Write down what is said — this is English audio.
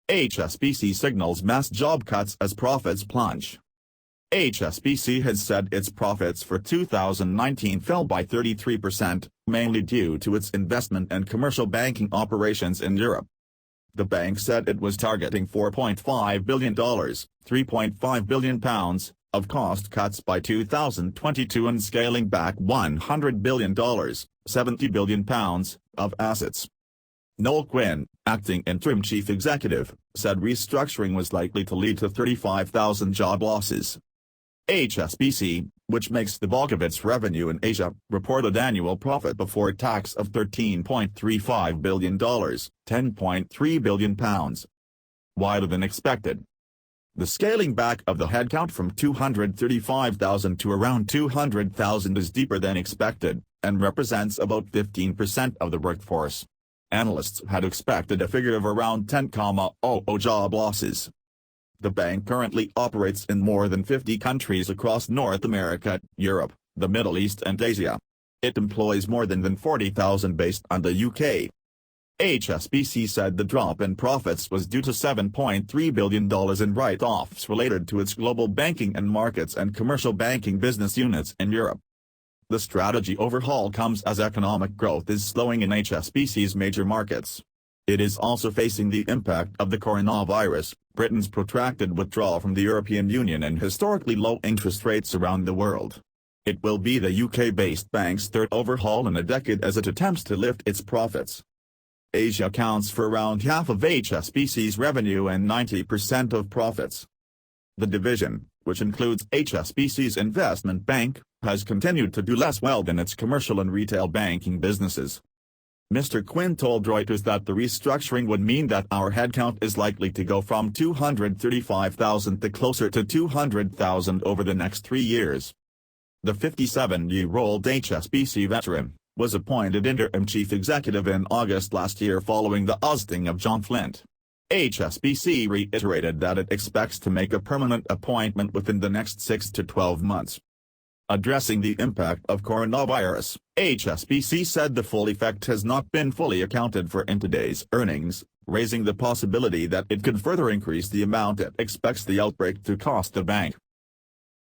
HSBC signals mass job cuts as profits plunge. HSBC has said its profits for 2019 fell by 33%, mainly due to its investment and commercial banking operations in Europe. The bank said it was targeting $4.5 billion, £3.5 billion, of cost cuts by 2022 and scaling back $100 billion, £70 billion, of assets. Noel Quinn, acting interim chief executive, said restructuring was likely to lead to 35,000 job losses. HSBC, which makes the bulk of its revenue in Asia, reported annual profit before tax of $13.35 billion, £10.3 billion. Wider than expected. The scaling back of the headcount from 235,000 to around 200,000 is deeper than expected, and represents about 15% of the workforce. Analysts had expected a figure of around 10,000 job losses. The bank currently operates in more than 50 countries across North America, Europe, the Middle East and Asia. It employs more than 40,000 based on the UK. HSBC said the drop in profits was due to $7.3 billion in write-offs related to its global banking and markets and commercial banking business units in Europe. The strategy overhaul comes as economic growth is slowing in HSBC's major markets. It is also facing the impact of the coronavirus, Britain's protracted withdrawal from the European Union and historically low interest rates around the world. It will be the UK-based bank's third overhaul in a decade as it attempts to lift its profits. Asia accounts for around half of HSBC's revenue and 90% of profits. The division, which includes HSBC's investment bank, has continued to do less well than its commercial and retail banking businesses. Mr. Quinn told Reuters that the restructuring would mean that our headcount is likely to go from 235,000 to closer to 200,000 over the next 3 years. The 57-year-old HSBC veteran was appointed interim chief executive in August last year following the ousting of John Flint. HSBC reiterated that it expects to make a permanent appointment within the next 6 to 12 months. Addressing the impact of coronavirus, HSBC said the full effect has not been fully accounted for in today's earnings, raising the possibility that it could further increase the amount it expects the outbreak to cost the bank.